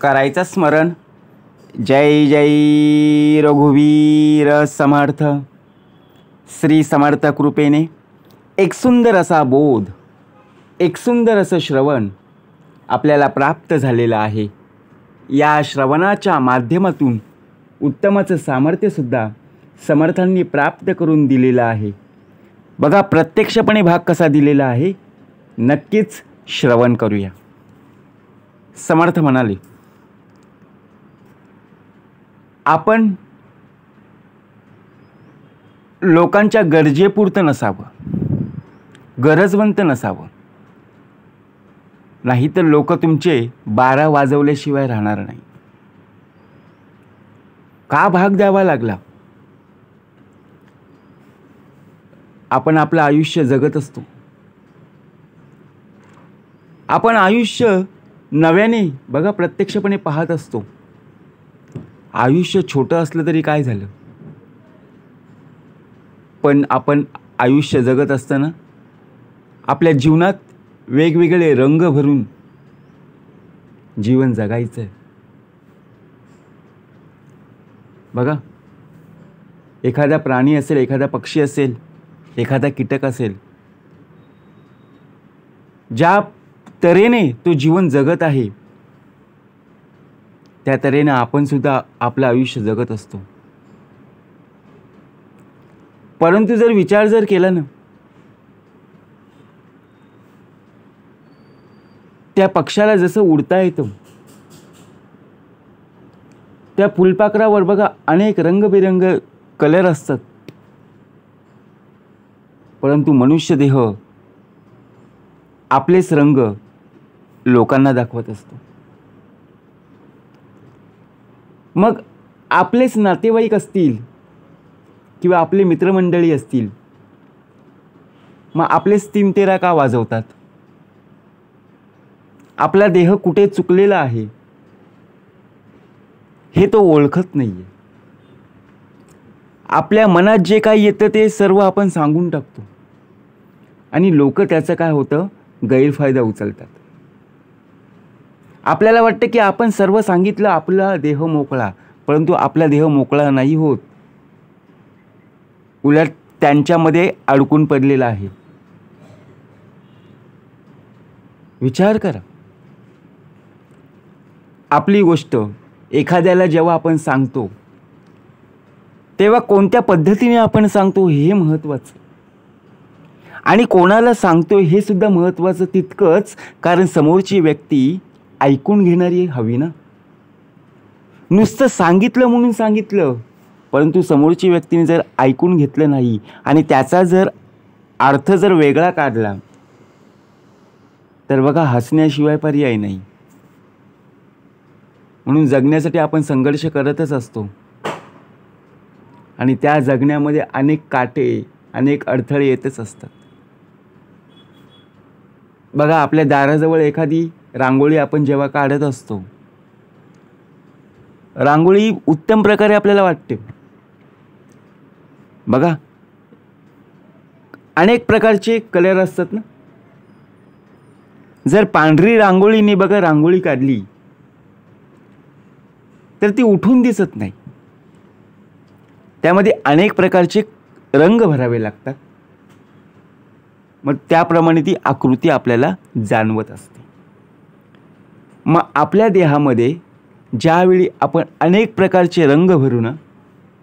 करायचं स्मरण. जय जय रघुवीर समर्थ. श्री समर्थ कृपेने एक सुंदर असा बोध, एक सुंदर असं श्रवण आपल्याला प्राप्त झालेलं आहे. या श्रवणाच्या माध्यमातून उत्तमाचं सामर्थ्यसुद्धा समर्थांनी प्राप्त करून दिलेलं आहे. बघा, प्रत्यक्षपणे भाग कसा दिलेला आहे, नक्कीच श्रवण करूया. समर्थ म्हणाले, आपण लोकांच्या गरजेपुरतं नसावं, गरजवंत नसावं, नाहीतर लोक तुमचे 12 वाजवल्याशिवाय राहणार नाही. का भाग द्यावा लागला? आपण आपलं आयुष्य जगत असतो. आपण आयुष्य नव्याने बघा प्रत्यक्षपणे पाहत असतो. आयुष्य छोटं असलं तरी काय झालं, पण आपण आयुष्य जगत असताना आपल्या जीवनात वेगवेगळे रंग भरून जीवन जगायचं आहे. बघा, एखादा प्राणी असेल, एखादा पक्षी असेल, एखादा कीटक असेल, ज्या तऱ्हेने तो जीवन जगत आहे त्या तऱ्हेने आपण सुद्धा आपलं आयुष्य जगत असतो. परंतु जर विचार केला ना, त्या पक्षाला जसं उडता येतं, त्या फुलपाखरावर बघा अनेक रंगबिरंग कलर असतात, परंतु मनुष्य देह आपलेच रंग लोकांना दाखवत असतो. मग आपलेच नातेवाईक असतील किंवा आपले मित्रमंडळी असतील, मग आपलेच 3-13 का वाजवतात? आपला देह कुठे चुकलेला आहे हे तो ओळखत नाहीये. आपल्या मनात जे काही येतं ते सर्व आपण सांगून टाकतो आणि लोक त्याचं काय होतं, गैरफायदा उचलतात. आपल्याला वाटतं की आपण सर्व सांगितलं, आपला देह मोकळा, परंतु आपला देह मोकळा नाही होत, उलट त्यांच्यामध्ये अडकून पडलेला आहे. विचार करा, आपली गोष्ट एखाद्याला जेव्हा आपण सांगतो तेव्हा कोणत्या पद्धतीने आपण सांगतो हे महत्त्वाचं, आणि कोणाला सांगतो हे सुद्धा महत्त्वाचं तितकंच, कारण समोरची व्यक्ती ऐकून घेणारी हवी ना. नुसतं सांगितलं म्हणून सांगितलं, परंतु समोरची व्यक्तीने जर ऐकून घेतलं नाही आणि त्याचा जर अर्थ जर वेगळा काढला तर बघा हसण्याशिवाय पर्याय नाही. म्हणून जगण्यासाठी आपण संघर्ष करतच असतो आणि त्या जगण्यामध्ये अनेक काटे, अनेक अडथळे येतच असतात. बघा, आपल्या दाराजवळ एखादी रांगोळी आपण जेव्हा काढत असतो, रांगोळी उत्तम प्रकारे आपल्याला वाटते. बघा, अनेक प्रकारचे कलर असतात ना. जर पांढरी रांगोळीने बघा रांगोळी काढली तर ती उठून दिसत नाही. त्यामध्ये अनेक प्रकारचे रंग भरावे लागतात, मग त्याप्रमाणे ती आकृती आपल्याला जाणवत असते. मग आपल्या देहामध्ये ज्यावेळी आपण अनेक प्रकारचे रंग भरू ना,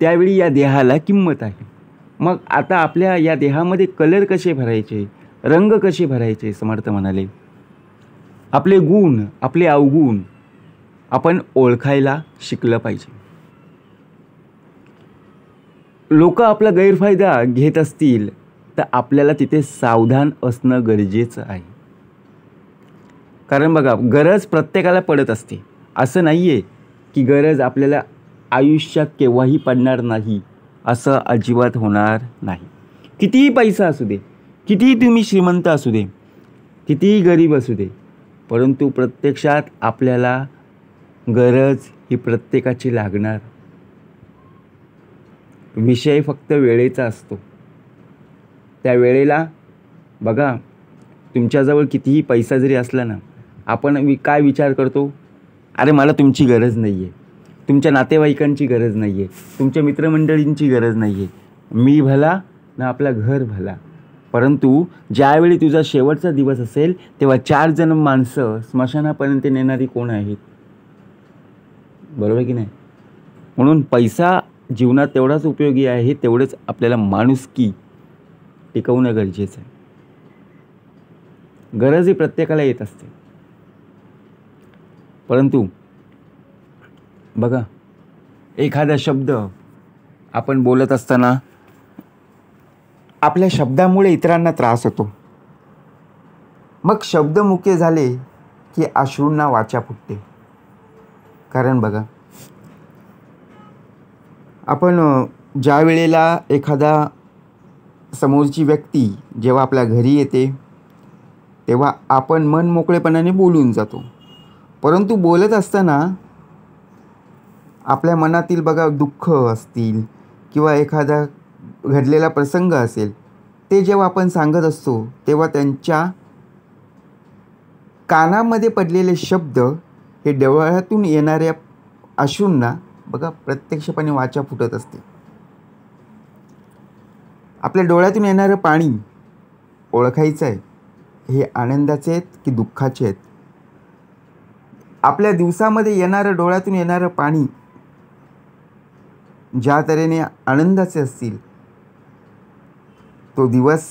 त्यावेळी या देहाला किंमत आहे. मग आता आपल्या या देहामध्ये कलर कसे भरायचे, रंग कसे भरायचे, समर्थ म्हणाले, आपले गुण, आपले अवगुण आपण ओळखायला शिकलं पाहिजे. लोक आपला गैरफायदा घेत असतील तर आपल्याला तिथे सावधान असणं गरजेचं आहे. कारण बघा, गरज प्रत्येकाला पडत असते. असं नाही आहे की गरज आपल्याला आयुष्यात केव्हाही पडणार नाही, असं अजिबात होणार नाही. कितीही पैसा असू दे, कितीही तुम्ही श्रीमंत असू दे, कितीही गरीब असू दे, परंतु प्रत्यक्षात आपल्याला गरज ही प्रत्येकाची लागणार. विषय फक्त वेळेचा असतो. त्या वेळेला बघा, तुमच्याजवळ कितीही पैसा जरी असला ना, आपण काय विचार करतो, अरे मला तुमची गरज नाही आहे, तुमच्या नातेवाईकांची गरज नाही आहे, तुमच्या मित्रमंडळींची गरज नाही आहे. मी भला ना आपला घर भला. परंतु ज्यावेळी तुझा शेवटचा दिवस असेल तेव्हा 4 जण माणसं स्मशानापर्यंत नेणारी कोण आहेत? बरोबर की नाही? म्हणून पैसा जीवनात तेवढाच उपयोगी आहे, तेवढंच आपल्याला माणुसकी टिकवणं गरजेचं आहे. गरज ही प्रत्येकाला येत असते. परंतु बघा, एखादा शब्द आपण बोलत असताना आपल्या शब्दामुळे इतरांना त्रास होतो. मग शब्द मुके झाले की अश्रूंना वाचा फुटते. कारण बघा, आपण ज्या वेळेला एखादा समोरची व्यक्ती जेव्हा आपल्या घरी येते तेव्हा आपण मन मोकळेपणाने बोलून जातो. परंतु बोलत असताना आपल्या मनातील बघा दुःख असतील किंवा एखादा घडलेला प्रसंग असेल, ते जेव्हा आपण सांगत असतो तेव्हा त्यांच्या कानामध्ये पडलेले शब्द हे डोळ्यातून येणाऱ्या अश्रूंना बघा प्रत्यक्षपणे वाचा फुटत असते. आपल्या डोळ्यातून येणारं पाणी ओळखायचं आहे, हे आनंदाचे आहेत की दुःखाचे आहेत. आपल्या दिवसामध्ये येणारं डोळ्यातून येणारं पाणी ज्या तऱ्हेने आनंदाचे असतील तो दिवस,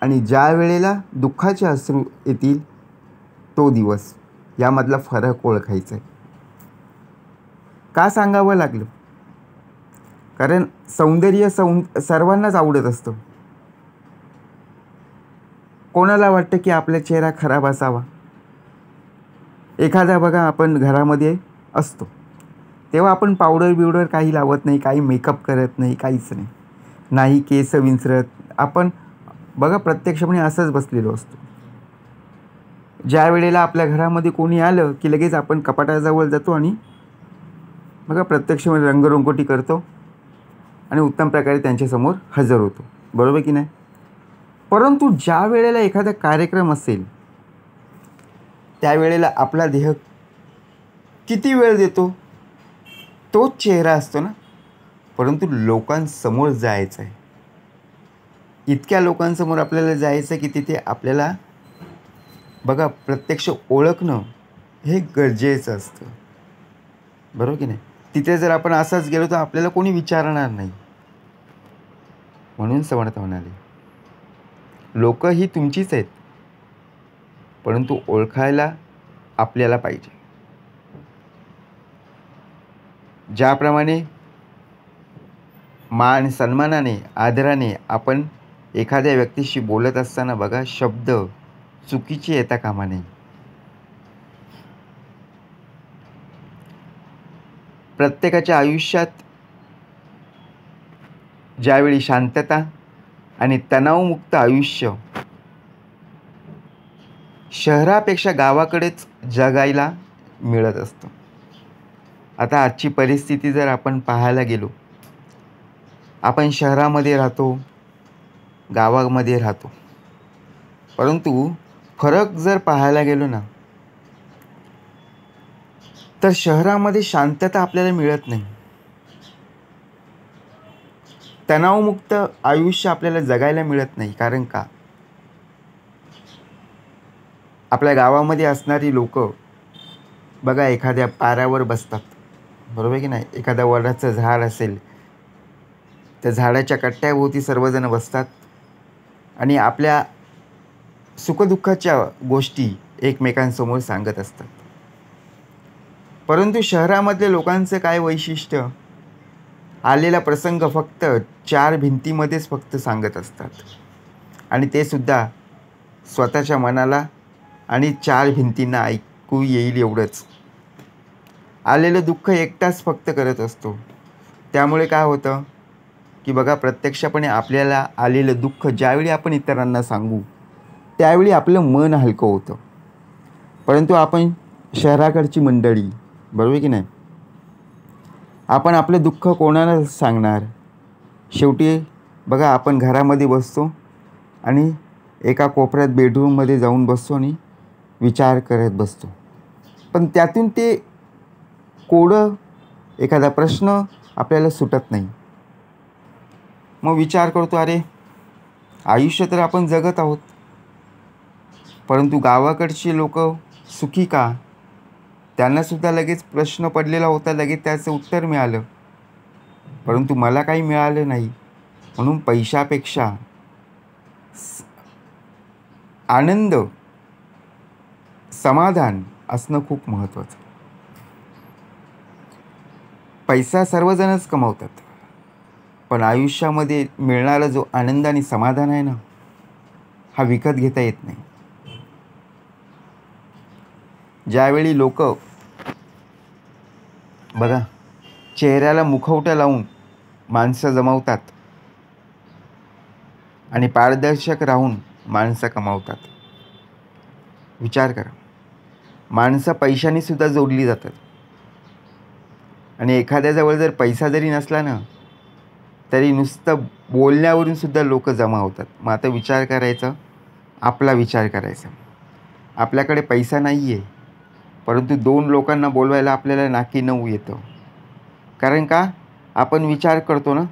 आणि ज्या वेळेला दुःखाचे अश्रू येतील तो दिवस, यामधला फरक ओळखायचा आहे. का सांगावं लागलं? कारण सौंदर्य सर्वांनाच आवडत असतं. कोणाला वाटतं की आपला चेहरा खराब असावा? एखादा बघा आपण घरामध्ये असतो तेव्हा आपण पावडर बिवडर काही लावत नाही, काही मेकअप करत नाही, काहीच नाही, नाही केस विंचरत. आपण बघा प्रत्यक्षपणे असंच बसलेलो असतो. ज्या वेळेला आपल्या घरामध्ये कोणी आलं की लगेच आपण कपाटाजवळ जातो आणि बघा प्रत्यक्षपणे रंगरंगोटी करतो आणि उत्तम प्रकारे त्यांच्यासमोर हजर होतो. बरोबर की नाही? परंतु ज्या वेळेला एखादा कार्यक्रम असेल त्यावेळेला आपला देह किती वेळ देतो? तोच चेहरा असतो ना. परंतु लोकांसमोर जायचं आहे, इतक्या लोकांसमोर आपल्याला जायचं की तिथे आपल्याला बघा प्रत्यक्ष ओळखणं हे गरजेचं असतं. बरोबर की नाही? तिथे जर आपण असंच गेलो तर आपल्याला कोणी विचारणार नाही. म्हणून समर्थ म्हणाले, लोक ही तुमचीच आहेत, परंतु ओळखायला आपल्याला पाहिजे. ज्याप्रमाणे मान सन्मानाने आदराने आपण एखाद्या व्यक्तीशी बोलत असताना बघा शब्द चुकीचे येता कामा नये. प्रत्येकाच्या आयुष्यात ज्यावेळी शांतता आणि तणावमुक्त आयुष्य शहरापेक्षा गावाकडेच जगायला मिळत असतं. आता आजची परिस्थिती जर आपण पाहायला गेलो, आपण शहरामध्ये राहतो, गावामध्ये राहतो, परंतु फरक जर पाहायला गेलो ना तर शहरामध्ये शांतता आपल्याला मिळत नाही, तणावमुक्त आयुष्य आपल्याला जगायला मिळत नाही. कारण का? आपल्या गावामध्ये असणारी लोक बघा एखाद्या पारावर बसतात. बरोबर की नाही? एखाद्या वडाचं झाड असेल, त्या झाडाच्या कट्ट्याभोवती सर्वजण बसतात आणि आपल्या सुखदुःखाच्या गोष्टी एकमेकांसमोर सांगत असतात. परंतु शहरामधल्या लोकांचं काय वैशिष्ट्य? आलेला प्रसंग फक्त 4 भिंतीमध्येच फक्त सांगत असतात, आणि ते सुद्धा स्वतःच्या मनाला आणि 4 भिंतींना ऐकू येईल एवढंच. आलेलं दुःख एकटाच फक्त करत असतो. त्यामुळे काय होतं की बघा प्रत्यक्षपणे आपल्याला आलेलं दुःख ज्यावेळी आपण इतरांना सांगू त्यावेळी आपलं मन हलकं होतं. परंतु आपण शहराकडची मंडळी, बरोबर की नाही, आपण आपलं दुःख कोणाला सांगणार? शेवटी बघा आपण घरामध्ये बसतो आणि एका कोपऱ्यात बेडरूममध्ये जाऊन बसतो आणि विचार करत बसतो. पण त्यातून ते कोडं एखादा प्रश्न आपल्याला सुटत नाही. मग विचार करतो, अरे आयुष्य तर आपण जगत आहोत, परंतु गावाकडची लोक सुखी का? त्यांनासुद्धा लगेच प्रश्न पडलेला होता, लगेच त्याचं उत्तर मिळालं, परंतु मला काही मिळालं नाही. म्हणून पैशापेक्षा आनंद, समाधान असणं खूप महत्त्वाचं. पैसा सर्वजणच कमावतात, पण आयुष्यामध्ये मिळणारा जो आनंद आणि समाधान आहे ना, हा विकत घेता येत नाही. ज्यावेळी लोक बघा चेहऱ्याला मुखवटा लावून माणसं जमवतात आणि पारदर्शक राहून माणसं कमावतात. विचार करा, माणसं पैशाने सुद्धा जोडली जातात आणि एखाद्याजवळ जर पैसा जरी नसला ना, तरी नुसतं बोलण्यावरून सुद्धा लोक जमा होतात. मग आता विचार करायचा, आपला विचार करायचा. आपल्याकडे पैसा नाही आहे, परंतु 2 लोकांना बोलवायला आपल्याला नाकी 9 येतं. कारण का? आपण विचार करतो ना,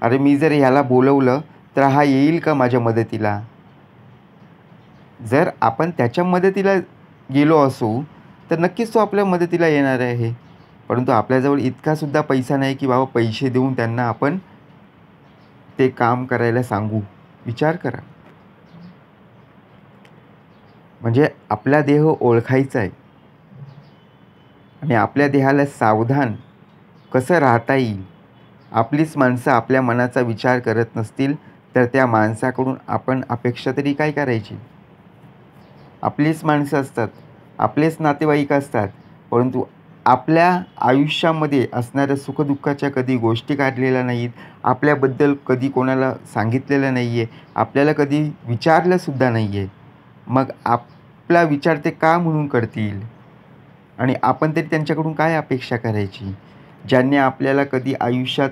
अरे मी जर ह्याला बोलवलं तर हा येईल का माझ्या मदतीला? जर आपण त्याच्या मदतीला गेलो असू तर नक्कीच तो आपल्या मदतीला येणार आहे. परंतु आपल्याजवळ इतकासुद्धा पैसा नाही की बाबा पैसे देऊन त्यांना आपण ते काम करायला सांगू. विचार करा. म्हणजे आपला देह ओळखायचा आहे आणि आपल्या देहाला सावधान कसं राहता येईल. आपलीच माणसं आपल्या मनाचा विचार करत नसतील तर त्या माणसाकडून आपण अपेक्षा तरी काय करायची? आपलीच माणसं असतात, आपलेच नातेवाईक असतात, परंतु आपल्या आयुष्यामध्ये असणाऱ्या सुखदुःखाच्या कधी गोष्टी काढलेल्या नाहीत. आपल्याबद्दल कधी कोणाला सांगितलेलं नाही आहे, आपल्याला कधी विचारलंसुद्धा नाही आहे. मग आपला विचार ते का म्हणून करतील? आणि आपण तरी त्यांच्याकडून काय अपेक्षा करायची? ज्यांनी आपल्याला कधी आयुष्यात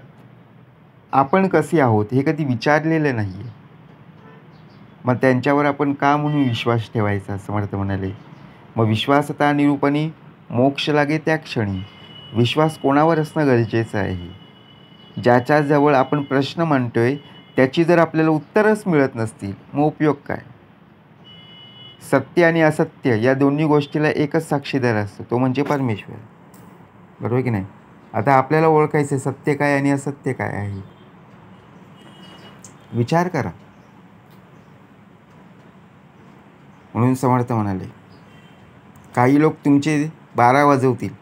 आपण कसे आहोत हे कधी विचारलेलं नाही आहे. मग त्यांच्यावर आपण का म्हणून विश्वास ठेवायचा? समर्थ म्हणाले, मग विश्वासता निरूपणी मोक्ष लागे त्या क्षणी. विश्वास कोणावर असणं गरजेचं आहे? ज्याच्याजवळ आपण प्रश्न मांडतोय त्याची जर आपल्याला उत्तरच मिळत नसतील, मग उपयोग काय? सत्य आणि असत्य या दोन्ही गोष्टीला एकच साक्षीदार असतो, तो म्हणजे परमेश्वर. बरोबर की नाही? आता आपल्याला ओळखायचं सत्य काय आणि असत्य काय आहे. विचार करा. म्हणून समर्थ म्हणाले, काही लोक तुमचे 12 वाजवतील,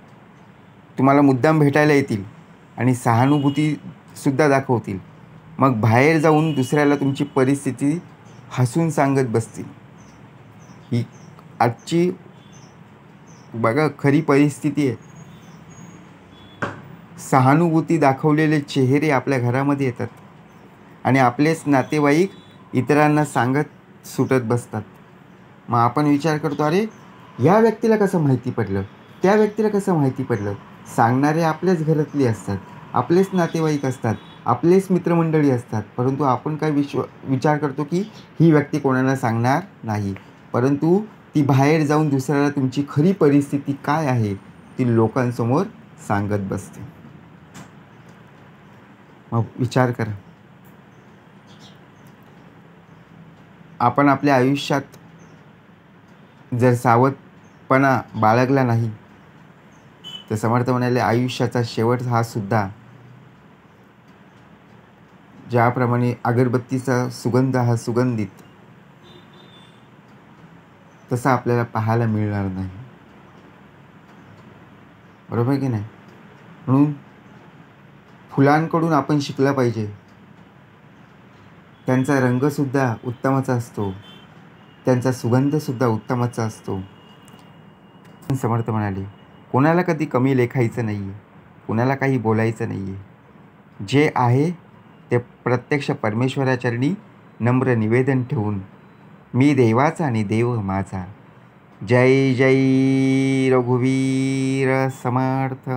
तुम्हाला मुद्दाम भेटायला येतील आणि सहानुभूतीसुद्धा दाखवतील. मग बाहेर जाऊन दुसऱ्याला तुमची परिस्थिती हसून सांगत बसतील. ही आजची बघा खरी परिस्थिती आहे. सहानुभूती दाखवलेले चेहरे आपल्या घरामध्ये येतात आणि आपलेच नातेवाईक इतरांना सांगत सुटत बसतात. मग आपण विचार करतो, अरे या व्यक्तीला कसं माहिती पडलं, त्या व्यक्तीला कसं माहिती पडलं? सांगणारे आपल्याच घरातली असतात, आपलेच नातेवाईक असतात, आपलेच मित्रमंडळी असतात, परंतु आपण काय विचार करतो की ही व्यक्ती कोणाला सांगणार नाही. परंतु ती बाहेर जाऊन दुसऱ्याला तुमची खरी परिस्थिती काय आहे ती लोकांसमोर सांगत बसते. मग विचार करा, आपण आपल्या आयुष्यात जर सावधपणा बाळगला नाही तर समर्थ म्हणाले आयुष्याचा शेवट हा सुद्धा ज्याप्रमाणे अगरबत्तीचा सुगंध हा सुगंधित, तसा आपल्याला पाहायला मिळणार नाही. बरोबर की नाही? म्हणून फुलांकडून आपण शिकलं पाहिजे. त्यांचा रंगसुद्धा उत्तमाचा असतो, त्यांचा सुगंधसुद्धा उत्तमाचा असतो. समर्थ म्हणाले, कोणाला कधी कमी लेखायचं नाही आहे, कोणाला काही बोलायचं नाही आहे. जे आहे ते प्रत्यक्ष परमेश्वराचरणी नम्र निवेदन ठेवून मी देवाचा आणि देव माझा. जय जय रघुवीर समर्थ.